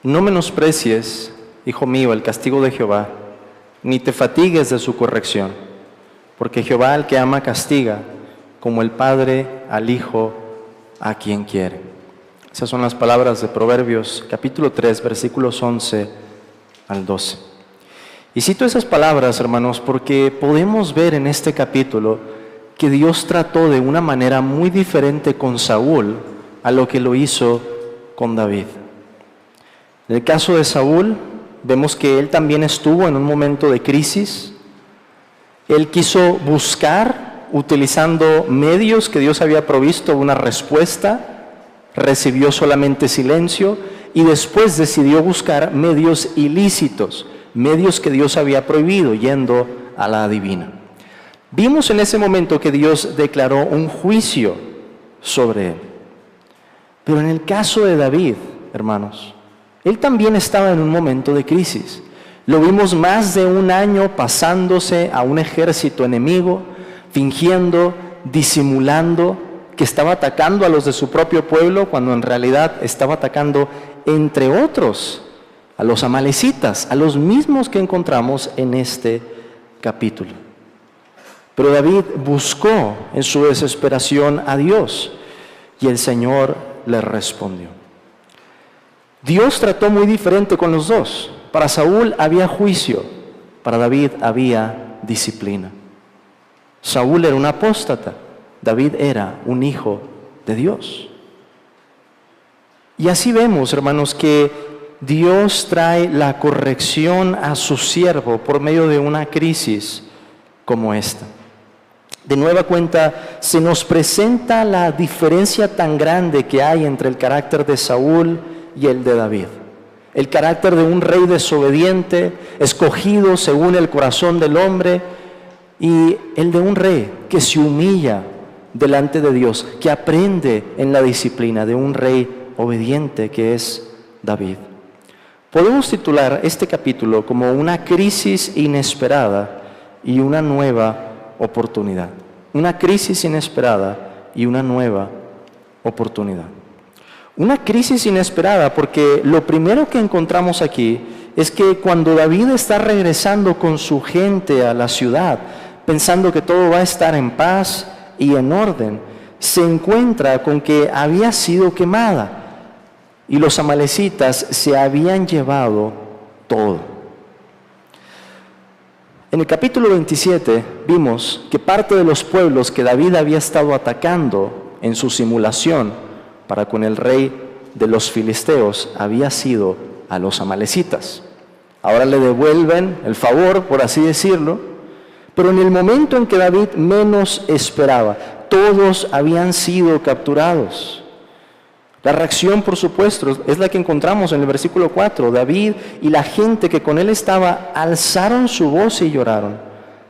No menosprecies, hijo mío, el castigo de Jehová, ni te fatigues de su corrección, porque Jehová al que ama castiga, como el Padre al Hijo a quien quiere. Esas son las palabras de Proverbios, capítulo 3, versículos 11 al 12. Y cito esas palabras, hermanos, porque podemos ver en este capítulo que Dios trató de una manera muy diferente con Saúl a lo que lo hizo con David. En el caso de Saúl, vemos que él también estuvo en un momento de crisis. Él quiso buscar, utilizando medios que Dios había provisto, una respuesta, recibió solamente silencio y después decidió buscar medios ilícitos, medios que Dios había prohibido, yendo a la adivina. Vimos en ese momento que Dios declaró un juicio sobre él. Pero en el caso de David, hermanos, él también estaba en un momento de crisis. Lo vimos más de un año pasándose a un ejército enemigo, fingiendo, disimulando que estaba atacando a los de su propio pueblo, cuando en realidad estaba atacando, entre otros, a los amalecitas, a los mismos que encontramos en este capítulo. Pero David buscó en su desesperación a Dios y el Señor le respondió. Dios trató muy diferente con los dos. Para Saúl había juicio, para David había disciplina. Saúl era un apóstata, David era un hijo de Dios. Y así vemos, hermanos, que Dios trae la corrección a su siervo por medio de una crisis como esta. De nueva cuenta, se nos presenta la diferencia tan grande que hay entre el carácter de Saúl y el de David. El carácter de un rey desobediente, escogido según el corazón del hombre, y el de un rey que se humilla delante de Dios, que aprende en la disciplina de un rey obediente que es David. Podemos titular este capítulo como una crisis inesperada y una nueva oportunidad. Una crisis inesperada y una nueva oportunidad. Una crisis inesperada porque lo primero que encontramos aquí es que cuando David está regresando con su gente a la ciudad, pensando que todo va a estar en paz y en orden, se encuentra con que había sido quemada y los amalecitas se habían llevado todo. En el capítulo 27 vimos que parte de los pueblos que David había estado atacando en su simulación para con el rey de los filisteos había sido a los amalecitas. Ahora le devuelven el favor, por así decirlo, pero en el momento en que David menos esperaba, todos habían sido capturados. La reacción, por supuesto, es la que encontramos en el versículo 4. David y la gente que con él estaba alzaron su voz y lloraron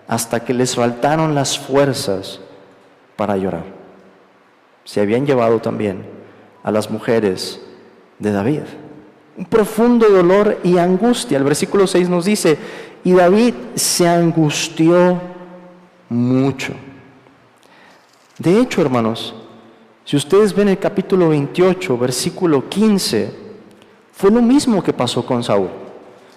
hasta que les faltaron las fuerzas para llorar. Se habían llevado también a las mujeres de David. Un profundo dolor y angustia. El versículo 6 nos dice, y David se angustió mucho. De hecho, hermanos, si ustedes ven el capítulo 28, versículo 15, fue lo mismo que pasó con Saúl.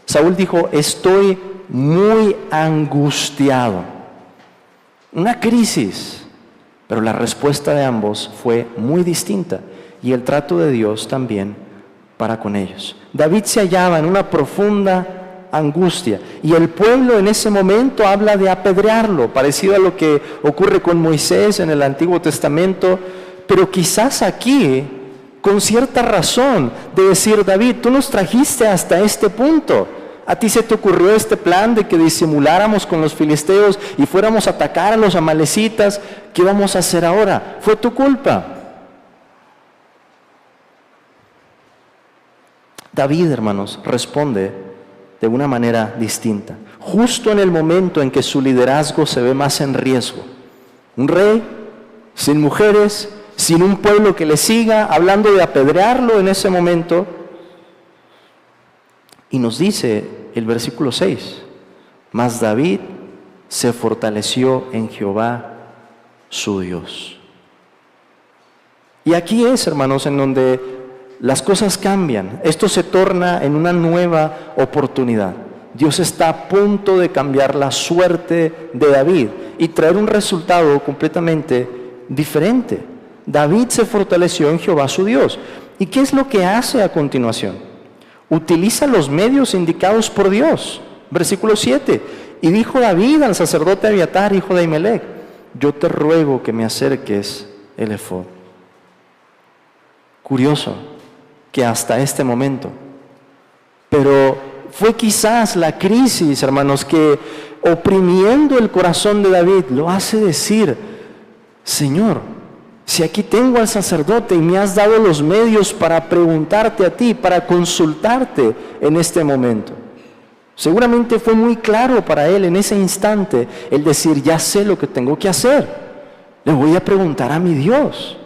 Saúl dijo, estoy muy angustiado. Una crisis, pero la respuesta de ambos fue muy distinta. Y el trato de Dios también para con ellos. David se hallaba en una profunda angustia y el pueblo en ese momento habla de apedrearlo, parecido a lo que ocurre con Moisés en el Antiguo Testamento, pero quizás aquí con cierta razón de decir, David, tú nos trajiste hasta este punto. A ti se te ocurrió este plan de que disimuláramos con los filisteos y fuéramos a atacar a los amalecitas. ¿Qué vamos a hacer ahora? Fue tu culpa. David, hermanos, responde de una manera distinta, justo en el momento en que su liderazgo se ve más en riesgo. Un rey sin mujeres, sin un pueblo que le siga, hablando de apedrearlo en ese momento. Y nos dice el versículo 6, mas David se fortaleció en Jehová su Dios. Y aquí es, hermanos, en donde las cosas cambian. Esto se torna en una nueva oportunidad. Dios está a punto de cambiar la suerte de David y traer un resultado completamente diferente. David se fortaleció en Jehová su Dios. ¿Y qué es lo que hace a continuación? Utiliza los medios indicados por Dios. Versículo 7. Y dijo David al sacerdote Abiatar, hijo de Ahimelech: yo te ruego que me acerques el efod. Curioso que hasta este momento, pero fue quizás la crisis, hermanos, que oprimiendo el corazón de David lo hace decir: Señor, si aquí tengo al sacerdote y me has dado los medios para preguntarte a ti, para consultarte en este momento. Seguramente fue muy claro para él en ese instante el decir: ya sé lo que tengo que hacer, le voy a preguntar a mi Dios.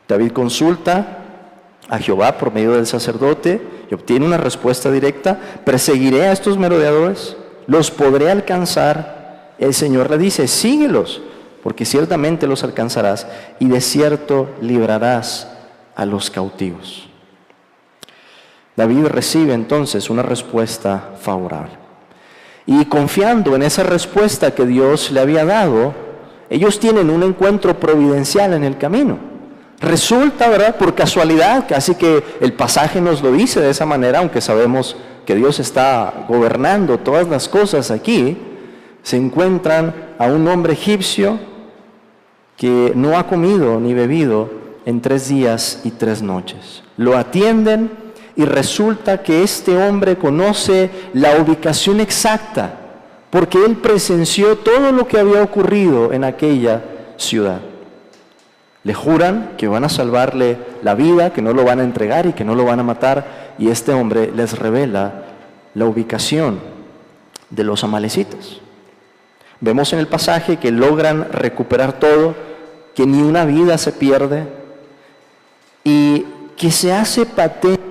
David consulta a Jehová por medio del sacerdote y obtiene una respuesta directa: perseguiré a estos merodeadores, los podré alcanzar. El Señor le dice: síguelos, porque ciertamente los alcanzarás y de cierto librarás a los cautivos. David recibe entonces una respuesta favorable. Y confiando en esa respuesta que Dios le había dado, ellos tienen un encuentro providencial en el camino. Resulta, ¿verdad?, por casualidad, casi que el pasaje nos lo dice de esa manera, aunque sabemos que Dios está gobernando todas las cosas aquí, se encuentran a un hombre egipcio que no ha comido ni bebido en 3 días y 3 noches. Lo atienden y resulta que este hombre conoce la ubicación exacta, porque él presenció todo lo que había ocurrido en aquella ciudad. Le juran que van a salvarle la vida, que no lo van a entregar y que no lo van a matar, y este hombre les revela la ubicación de los amalecitas. Vemos en el pasaje que logran recuperar todo, que ni una vida se pierde y que se hace patente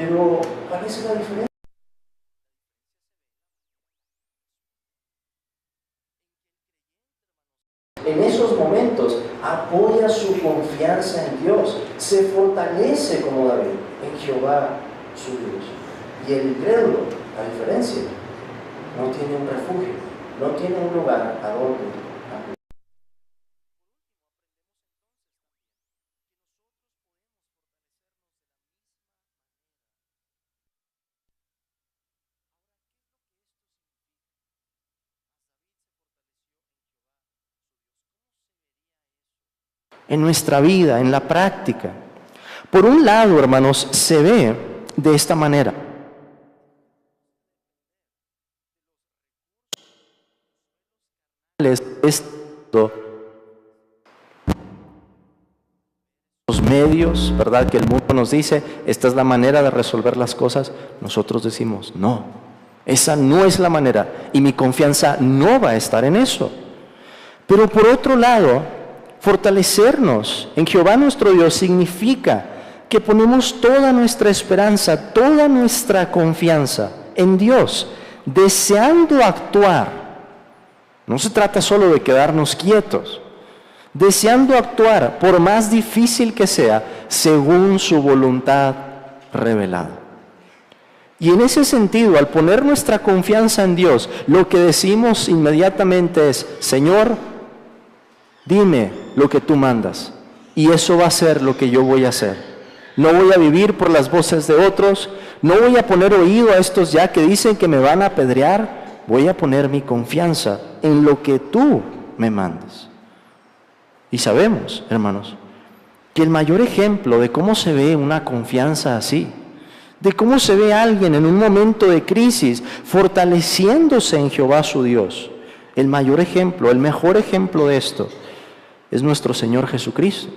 Pero, ¿cuál es la diferencia? En esos momentos apoya su confianza en Dios, se fortalece como David en Jehová su Dios. Y el incrédulo, a diferencia, no tiene un refugio, no tiene un lugar a donde acudir. En nuestra vida, en la práctica. Por un lado, hermanos, se ve de esta manera. Los medios, ¿verdad? Que el mundo nos dice, esta es la manera de resolver las cosas. Nosotros decimos, no, esa no es la manera y mi confianza no va a estar en eso. Pero por otro lado, fortalecernos en Jehová nuestro Dios significa que ponemos toda nuestra esperanza, toda nuestra confianza en Dios, deseando actuar. No se trata solo de quedarnos quietos, deseando actuar, por más difícil que sea, según su voluntad revelada. Y en ese sentido, al poner nuestra confianza en Dios, lo que decimos inmediatamente es, Señor, dime lo que tú mandas, y eso va a ser lo que yo voy a hacer. No voy a vivir por las voces de otros, no voy a poner oído a estos ya que dicen que me van a apedrear, voy a poner mi confianza en lo que tú me mandas. Y sabemos, hermanos, que el mayor ejemplo de cómo se ve una confianza así, de cómo se ve alguien en un momento de crisis fortaleciéndose en Jehová su Dios, el mayor ejemplo, el mejor ejemplo de esto es nuestro Señor Jesucristo,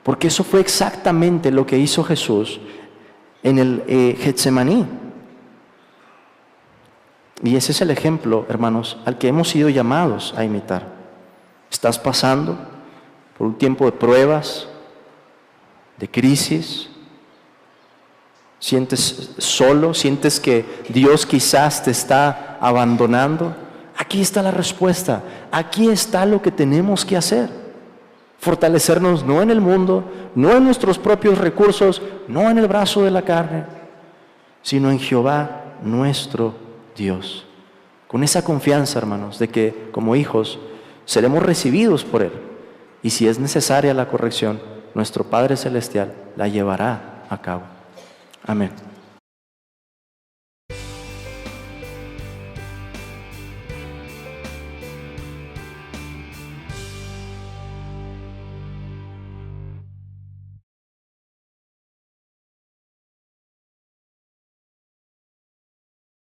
porque eso fue exactamente lo que hizo Jesús en el Getsemaní. Y ese es el ejemplo, hermanos, al que hemos sido llamados a imitar. ¿Estás pasando por un tiempo de pruebas, de crisis? ¿Sientes solo? ¿Sientes que Dios quizás te está abandonando? Aquí está la respuesta. Aquí está lo que tenemos que hacer. Fortalecernos no en el mundo, no en nuestros propios recursos, no en el brazo de la carne, sino en Jehová nuestro Dios. Con esa confianza, hermanos, de que como hijos seremos recibidos por Él. Y si es necesaria la corrección, nuestro Padre Celestial la llevará a cabo. Amén.